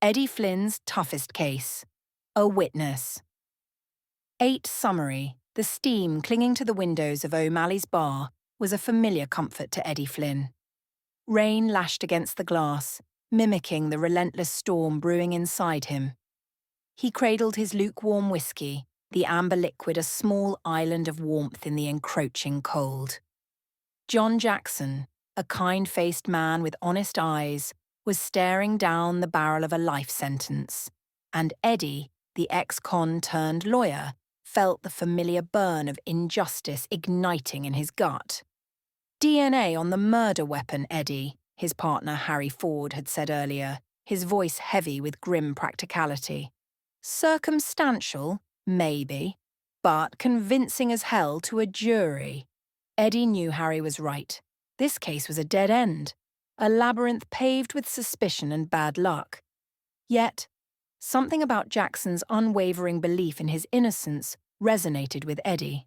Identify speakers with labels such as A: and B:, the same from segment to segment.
A: Eddie Flynn's toughest case. A witness. 8 Summary, the steam clinging to the windows of O'Malley's bar, was a familiar comfort to Eddie Flynn. Rain lashed against the glass, mimicking the relentless storm brewing inside him. He cradled his lukewarm whiskey, the amber liquid a small island of warmth in the encroaching cold. John Jackson, a kind-faced man with honest eyes, was staring down the barrel of a life sentence, and Eddie, the ex-con turned lawyer, felt the familiar burn of injustice igniting in his gut. DNA on the murder weapon, Eddie, his partner Harry Ford had said earlier, his voice heavy with grim practicality. Circumstantial, maybe, but convincing as hell to a jury. Eddie knew Harry was right. This case was a dead end, a labyrinth paved with suspicion and bad luck. Yet, something about Jackson's unwavering belief in his innocence resonated with Eddie.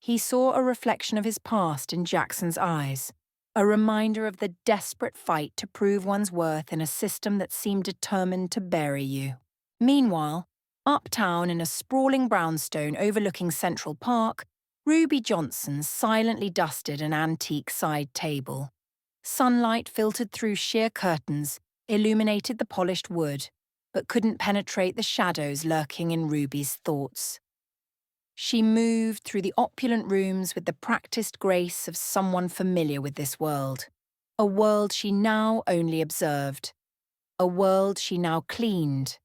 A: He saw a reflection of his past in Jackson's eyes, a reminder of the desperate fight to prove one's worth in a system that seemed determined to bury you. Meanwhile, uptown in a sprawling brownstone overlooking Central Park, Ruby Johnson silently dusted an antique side table. Sunlight filtered through sheer curtains, illuminated the polished wood, but couldn't penetrate the shadows lurking in Ruby's thoughts. She moved through the opulent rooms with the practiced grace of someone familiar with this world, a world she now only observed, a world she now cleaned.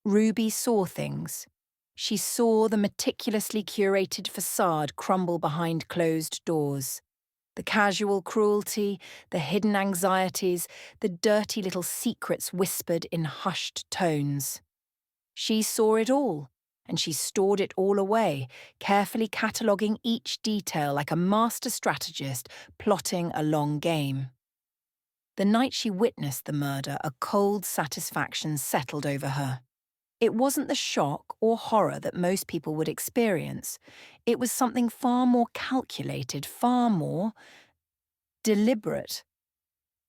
A: Ruby saw things. She saw the meticulously curated facade crumble behind closed doors. The casual cruelty, the hidden anxieties, the dirty little secrets whispered in hushed tones. She saw it all, and she stored it all away, carefully cataloguing each detail like a master strategist plotting a long game. The night she witnessed the murder, a cold satisfaction settled over her. It wasn't the shock or horror that most people would experience. It was something far more calculated, far more deliberate.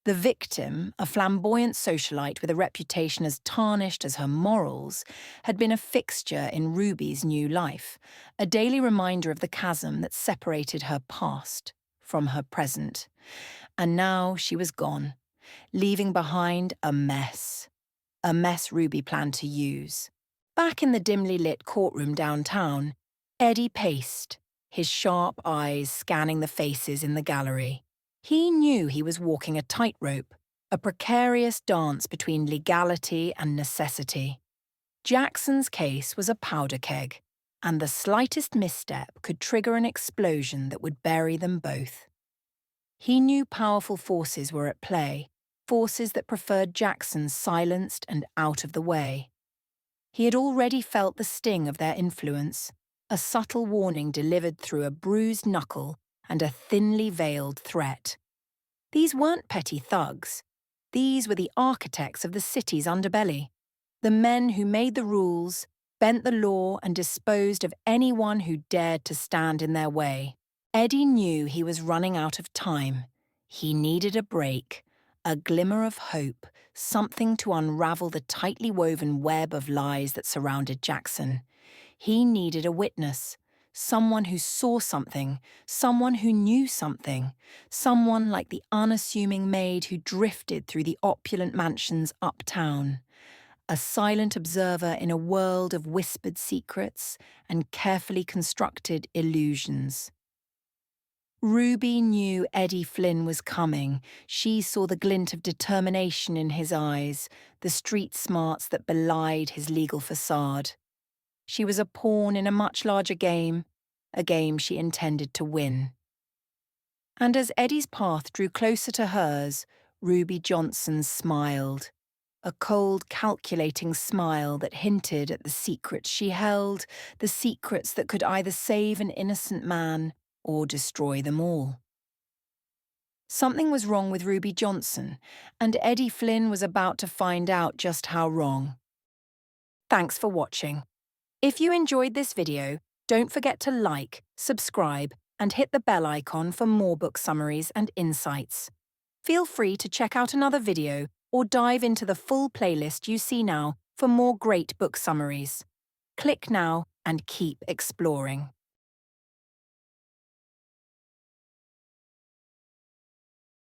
A: The victim, a flamboyant socialite with a reputation as tarnished as her morals, had been a fixture in Ruby's new life, a daily reminder of the chasm that separated her past from her present. And now she was gone, leaving behind a mess Ruby planned to use. Back in the dimly lit courtroom downtown, Eddie paced, his sharp eyes scanning the faces in the gallery. He knew he was walking a tightrope, a precarious dance between legality and necessity. Jackson's case was a powder keg, and the slightest misstep could trigger an explosion that would bury them both. He knew powerful forces were at play, forces that preferred Jackson silenced and out of the way. He had already felt the sting of their influence, a subtle warning delivered through a bruised knuckle and a thinly veiled threat. These weren't petty thugs. These were the architects of the city's underbelly, the men who made the rules, bent the law, and disposed of anyone who dared to stand in their way. Eddie knew he was running out of time. He needed a break, a glimmer of hope, something to unravel the tightly woven web of lies that surrounded Jackson. He needed a witness, someone who saw something, someone who knew something, someone like the unassuming maid who drifted through the opulent mansions uptown, a silent observer in a world of whispered secrets and carefully constructed illusions. Ruby knew Eddie Flynn was coming. She saw the glint of determination in his eyes, the street smarts that belied his legal facade. She was a pawn in a much larger game, a game she intended to win. And as Eddie's path drew closer to hers, Ruby Johnson smiled, a cold, calculating smile that hinted at the secrets she held, the secrets that could either save an innocent man or destroy them all. Something was wrong with Ruby Johnson, and Eddie Flynn was about to find out just how wrong. Thanks for watching. If you enjoyed this video, don't forget to like, subscribe, and hit the bell icon for more book summaries and insights. Feel free to check out another video or dive into the full playlist you see now for more great book summaries. Click now and keep exploring.